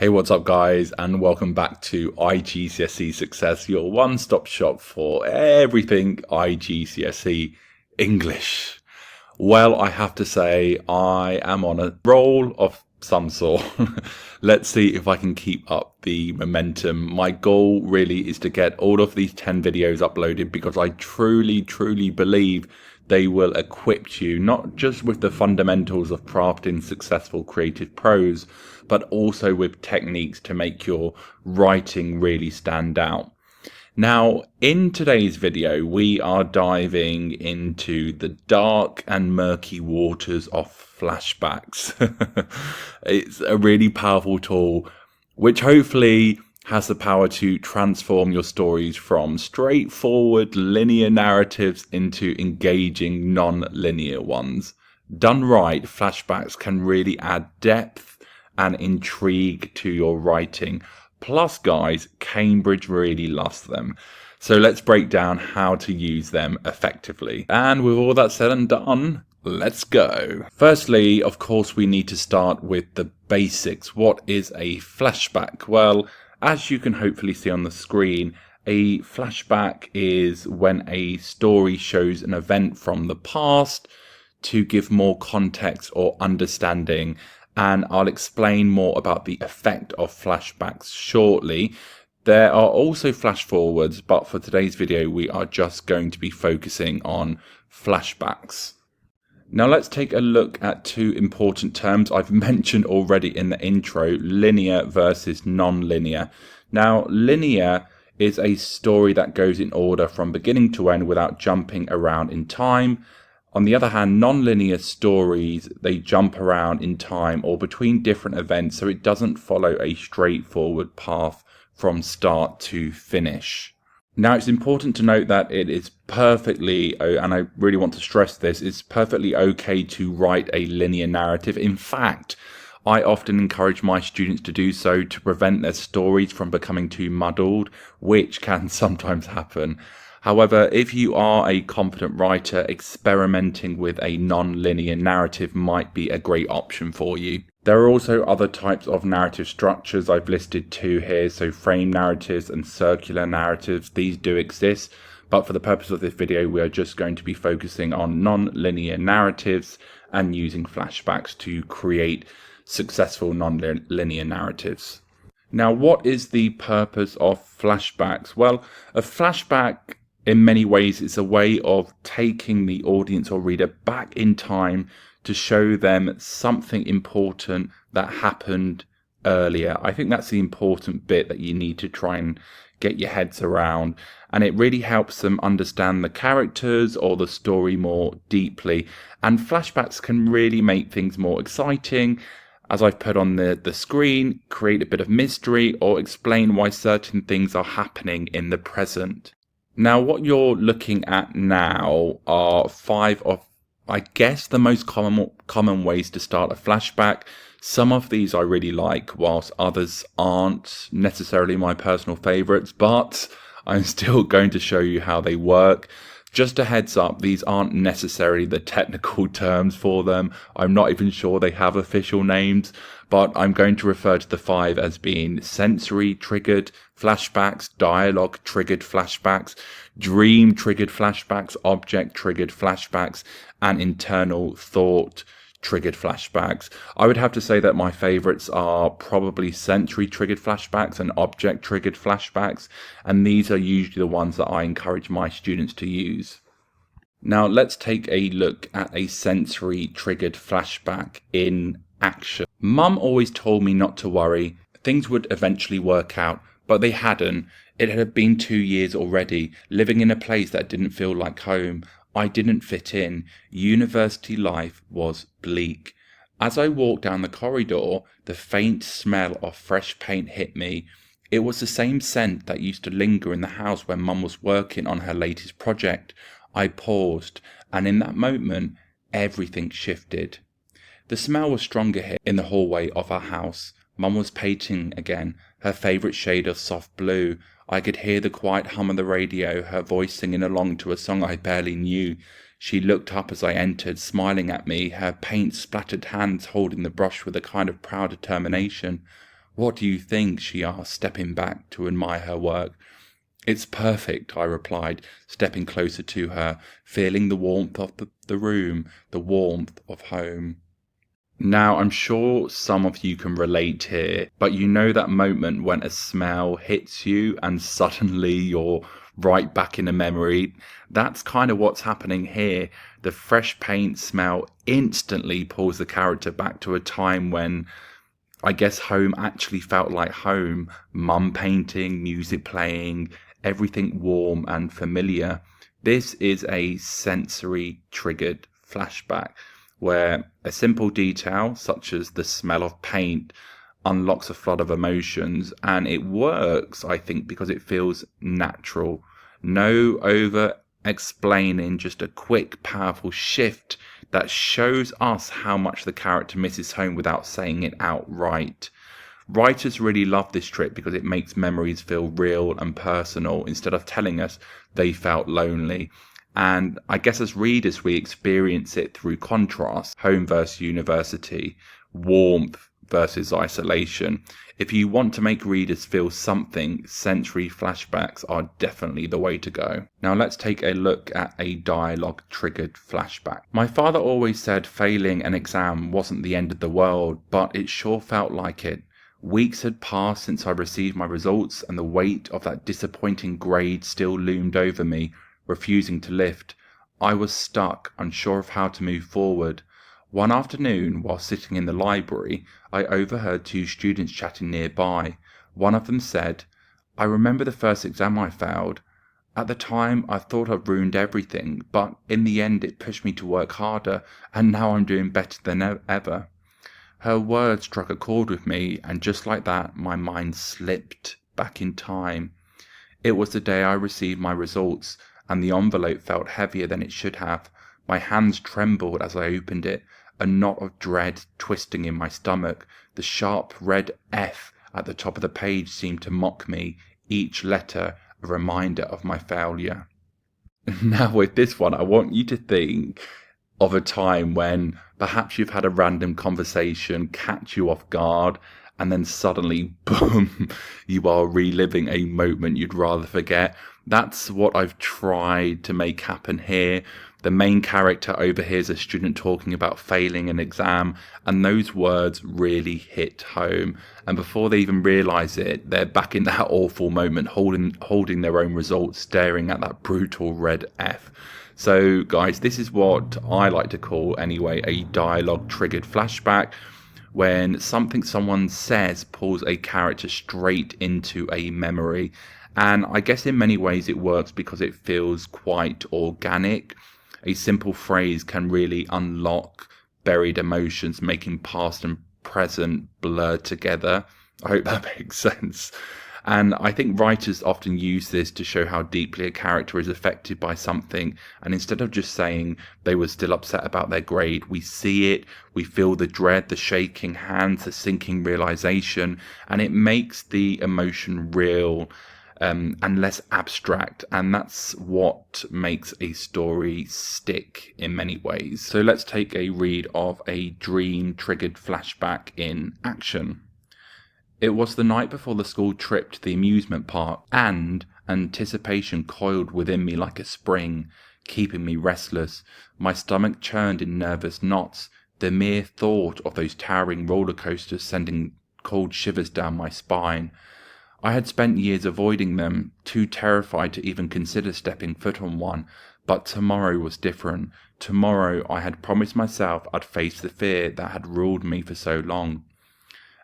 Hey, what's up, guys, and welcome back to IGCSE Success, your one-stop shop for everything IGCSE English. Well, I have to say, I am on a roll of some sort. Let's see if I can keep up the momentum. My goal really is to get all of these 10 videos uploaded because I truly believe they will equip you not just with the fundamentals of crafting successful creative prose, but also with techniques to make your writing really stand out. Now, in today's video, we are diving into the dark and murky waters of flashbacks. It's a really powerful tool, which hopefully has the power to transform your stories from straightforward linear narratives into engaging non-linear ones. Done right, flashbacks can really add depth and intrigue to your writing. Plus, guys, Cambridge really loves them. So let's break down how to use them effectively. And with all that said and done, let's go. Firstly, of course, we need to start with the basics. What is a flashback? Well, as you can hopefully see on the screen, a flashback is when a story shows an event from the past to give more context or understanding, and I'll explain more about the effect of flashbacks shortly. There are also flash forwards, but for today's video we are just going to be focusing on flashbacks. Now let's take a look at two important terms I've mentioned already in the intro: linear versus non-linear. Now, linear is a story that goes in order from beginning to end without jumping around in time. On the other hand, non-linear stories, they jump around in time or between different events, so it doesn't follow a straightforward path from start to finish. Now, it's important to note that it is perfectly, and I really want to stress this, it's perfectly okay to write a linear narrative. In fact, I often encourage my students to do so to prevent their stories from becoming too muddled, which can sometimes happen. However, if you are a confident writer, experimenting with a non-linear narrative might be a great option for you. There are also other types of narrative structures. I've listed two here, so frame narratives and circular narratives. These do exist, but for the purpose of this video, we are just going to be focusing on non-linear narratives and using flashbacks to create successful non-linear narratives. Now, what is the purpose of flashbacks? Well, a flashback in many ways is a way of taking the audience or reader back in time to show them something important that happened earlier. I think that's the important bit that you need to try and get your heads around, and it really helps them understand the characters or the story more deeply. And flashbacks can really make things more exciting, as I've put on the screen, create a bit of mystery or explain why certain things are happening in the present. Now, what you're looking at now are 5 of, I guess, the most common ways to start a flashback. Some of these I really like, whilst others aren't necessarily my personal favorites, but I'm still going to show you how they work. Just a heads up, these aren't necessarily the technical terms for them. I'm not even sure they have official names, but I'm going to refer to the 5 as being sensory triggered flashbacks, dialogue triggered flashbacks, dream triggered flashbacks, object triggered flashbacks, and internal thought triggered flashbacks. I would have to say that my favorites are probably sensory triggered flashbacks and object triggered flashbacks, and these are usually the ones that I encourage my students to use. Now let's take a look at a sensory triggered flashback in action. Mum always told me not to worry, things would eventually work out, but they hadn't. It had been 2 years already, living in a place that didn't feel like home. I didn't fit in. University life was bleak. As I walked down the corridor, the faint smell of fresh paint hit me. It was the same scent that used to linger in the house when Mum was working on her latest project. I paused, and in that moment, everything shifted. The smell was stronger here in the hallway of our house. Mum was painting again, her favourite shade of soft blue. I could hear the quiet hum of the radio, her voice singing along to a song I barely knew. She looked up as I entered, smiling at me, her paint-splattered hands holding the brush with a kind of proud determination. "What do you think?" she asked, stepping back to admire her work. "It's perfect," I replied, stepping closer to her, feeling the warmth of the room, the warmth of home. Now, I'm sure some of you can relate here, but you know that moment when a smell hits you and suddenly you're right back in a memory? That's kind of what's happening here. The fresh paint smell instantly pulls the character back to a time when I guess home actually felt like home. Mum painting, music playing, everything warm and familiar. This is a sensory triggered flashback where a simple detail such as the smell of paint unlocks a flood of emotions, and it works, I think, because it feels natural. No over explaining, just a quick, powerful shift that shows us how much the character misses home without saying it outright. Writers really love this trick because it makes memories feel real and personal instead of telling us they felt lonely. And I guess as readers, we experience it through contrast, home versus university, warmth versus isolation. If you want to make readers feel something, sensory flashbacks are definitely the way to go. Now let's take a look at a dialogue triggered flashback. "My father always said failing an exam wasn't the end of the world, but it sure felt like it. Weeks had passed since I received my results, and the weight of that disappointing grade still loomed over me, refusing to lift. I was stuck, unsure of how to move forward. One afternoon, while sitting in the library, I overheard two students chatting nearby. One of them said, 'I remember the first exam I failed. At the time, I thought I'd ruined everything, but in the end it pushed me to work harder, and now I'm doing better than ever.' Her words struck a chord with me, and just like that, my mind slipped back in time. It was the day I received my results, and the envelope felt heavier than it should have. My hands trembled as I opened it, a knot of dread twisting in my stomach. The sharp red F at the top of the page seemed to mock me, each letter a reminder of my failure." Now with this one, I want you to think of a time when perhaps you've had a random conversation catch you off guard, and then suddenly, boom, you are reliving a moment you'd rather forget. That's what I've tried to make happen here. The main character overhears a student talking about failing an exam, and those words really hit home. And before they even realise it, they're back in that awful moment, holding their own results, staring at that brutal red F. So guys, this is what I like to call, anyway, a dialogue triggered flashback, when something someone says pulls a character straight into a memory. And I guess in many ways it works because it feels quite organic. A simple phrase can really unlock buried emotions, making past and present blur together. I hope that makes sense. And I think writers often use this to show how deeply a character is affected by something. And instead of just saying they were still upset about their grade, we see it, we feel the dread, the shaking hands, the sinking realization, and it makes the emotion real and less abstract. And that's what makes a story stick in many ways. So let's take a read of a dream triggered flashback in action. "It was the night before the school trip to the amusement park, and anticipation coiled within me like a spring, keeping me restless. My stomach churned in nervous knots, the mere thought of those towering roller coasters sending cold shivers down my spine. I had spent years avoiding them, too terrified to even consider stepping foot on one, but tomorrow was different. Tomorrow I had promised myself I'd face the fear that had ruled me for so long.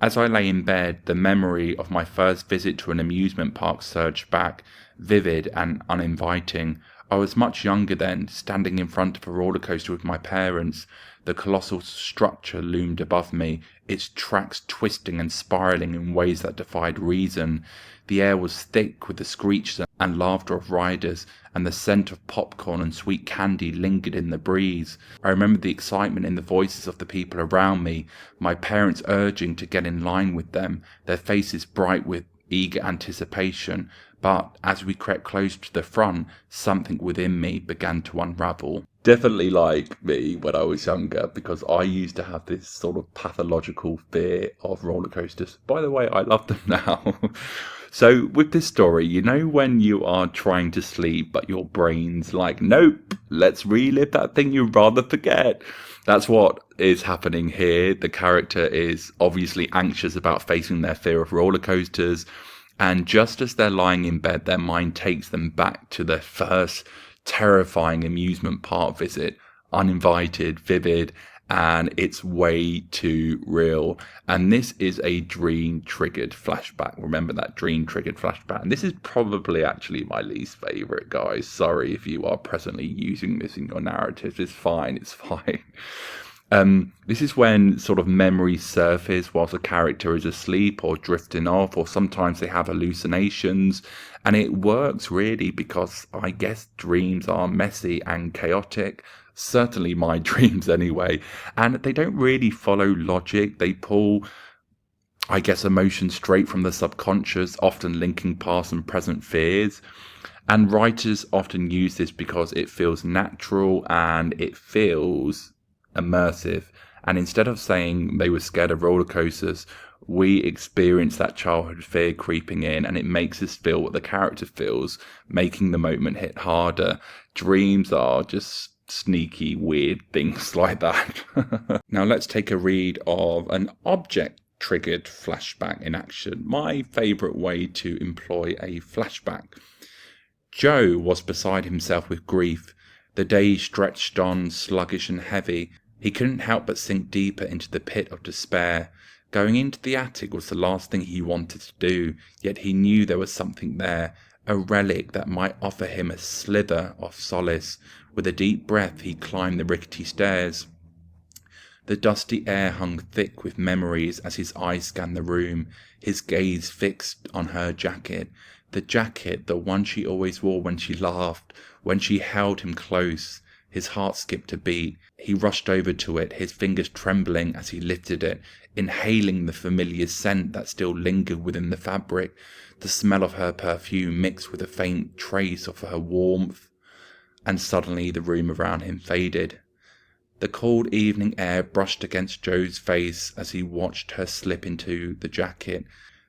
As I lay in bed, the memory of my first visit to an amusement park surged back, vivid and uninviting. I was much younger then, standing in front of a roller coaster with my parents. The colossal structure loomed above me, its tracks twisting and spiraling in ways that defied reason. The air was thick with the screech and laughter of riders, and the scent of popcorn and sweet candy lingered in the breeze. I remember the excitement in the voices of the people around me, my parents urging to get in line with them, their faces bright with eager anticipation. But as we crept closer to the front, something within me began to unravel. Definitely like me when I was younger, because I used to have this sort of pathological fear of roller coasters. By the way, I love them now. So with this story, you know when you are trying to sleep, but your brain's like, nope, let's relive that thing you'd rather forget. That's what is happening here. The character is obviously anxious about facing their fear of roller coasters. And just as they're lying in bed, their mind takes them back to their first terrifying amusement park visit, uninvited, vivid, and it's way too real. And this is a dream-triggered flashback. Remember that dream-triggered flashback. And this is probably actually my least favourite, guys. Sorry if you are presently using this in your narratives. It's fine, it's fine. This is when sort of memories surface whilst a character is asleep or drifting off, or sometimes they have hallucinations. And it works really because I guess dreams are messy and chaotic. Certainly my dreams anyway. And they don't really follow logic. They pull, I guess, emotions straight from the subconscious, often linking past and present fears. And writers often use this because it feels natural and it feels immersive. And instead of saying they were scared of roller coasters, we experience that childhood fear creeping in, and it makes us feel what the character feels, making the moment hit harder. Dreams are just sneaky, weird things like that. Now let's take a read of an object-triggered flashback in action. My favourite way to employ a flashback. Joe was beside himself with grief. The day stretched on, sluggish and heavy. He couldn't help but sink deeper into the pit of despair. Going into the attic was the last thing he wanted to do, yet he knew there was something there, a relic that might offer him a slither of solace. With a deep breath, he climbed the rickety stairs. The dusty air hung thick with memories as his eyes scanned the room, his gaze fixed on her jacket. The jacket, the one she always wore when she laughed, when she held him close. His heart skipped a beat. He rushed over to it, his fingers trembling as he lifted it, inhaling the familiar scent that still lingered within the fabric. The smell of her perfume mixed with a faint trace of her warmth. And suddenly the room around him faded. The cold evening air brushed against Joe's face as he watched her slip into the jacket.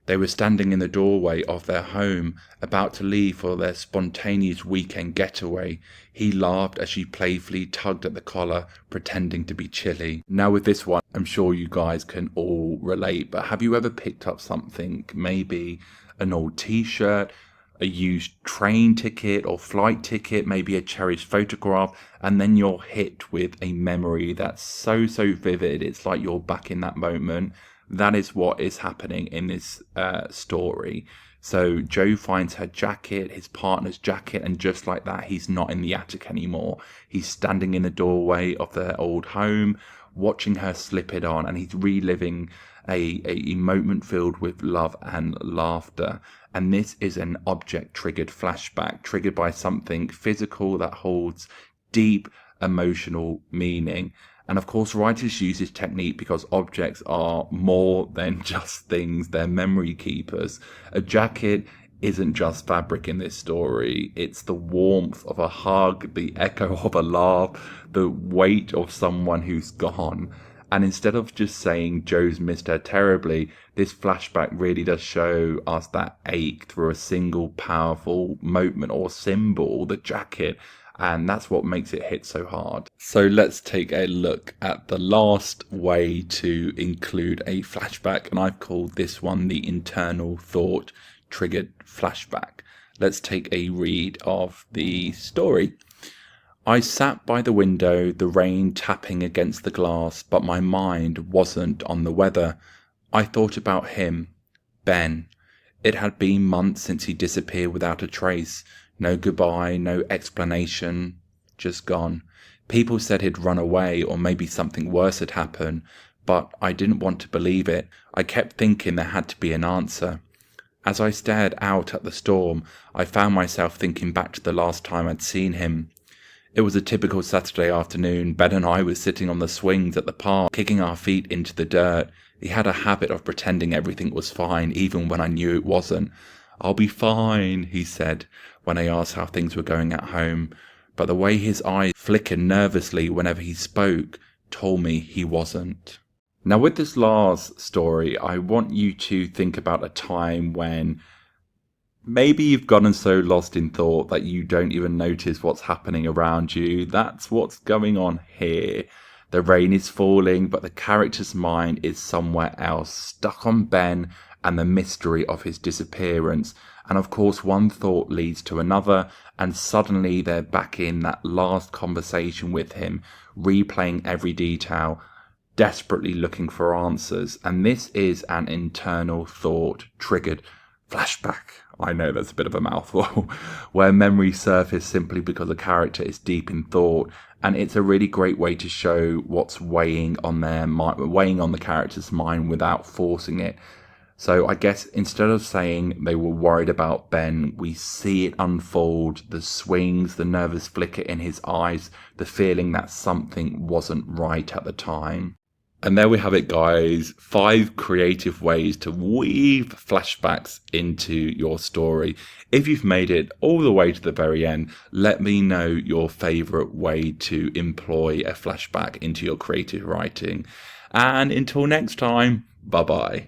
They were standing in the doorway of their home, about to leave for their spontaneous weekend getaway. He laughed as she playfully tugged at the collar, pretending to be chilly. Now with this one, I'm sure you guys can all relate, but have you ever picked up something, maybe an old t-shirt, a used train ticket or flight ticket, maybe a cherished photograph, and then you're hit with a memory that's so vivid, it's like you're back in that moment? That is what is happening in this story. So Joe finds her jacket, his partner's jacket, and just like that, he's not in the attic anymore. He's standing in the doorway of their old home, watching her slip it on, and he's reliving a moment filled with love and laughter. And this is an object-triggered flashback, triggered by something physical that holds deep emotional meaning. And of course, writers use this technique because objects are more than just things, they're memory keepers. A jacket isn't just fabric in this story, it's the warmth of a hug, the echo of a laugh, the weight of someone who's gone. And instead of just saying Joe's missed her terribly, this flashback really does show us that ache through a single powerful moment or symbol, the jacket. And that's what makes it hit so hard. So let's take a look at the last way to include a flashback. And I've called this one the internal thought triggered flashback. Let's take a read of the story. I sat by the window, the rain tapping against the glass, but my mind wasn't on the weather. I thought about him, Ben. It had been months since he disappeared without a trace. No goodbye, no explanation, just gone. People said he'd run away or maybe something worse had happened, but I didn't want to believe it. I kept thinking there had to be an answer. As I stared out at the storm, I found myself thinking back to the last time I'd seen him. It was a typical Saturday afternoon. Ben and I were sitting on the swings at the park, kicking our feet into the dirt. He had a habit of pretending everything was fine, even when I knew it wasn't. I'll be fine, he said when I asked how things were going at home, but the way his eyes flickered nervously whenever he spoke told me he wasn't. Now, with this last story, I want you to think about a time when maybe you've gotten so lost in thought that you don't even notice what's happening around you. That's what's going on here. The rain is falling, but the character's mind is somewhere else, stuck on Ben and the mystery of his disappearance. And of course, one thought leads to another, and suddenly they're back in that last conversation with him, replaying every detail, desperately looking for answers. And this is an internal thought triggered flashback. I know that's a bit of a mouthful, where memories surface simply because a character is deep in thought, and it's a really great way to show what's weighing on their mind, weighing on the character's mind without forcing it. So I guess instead of saying they were worried about Ben, we see it unfold, the swings, the nervous flicker in his eyes, the feeling that something wasn't right at the time. And there we have it, guys. 5 creative ways to weave flashbacks into your story. If you've made it all the way to the very end, let me know your favourite way to employ a flashback into your creative writing. And until next time, bye-bye.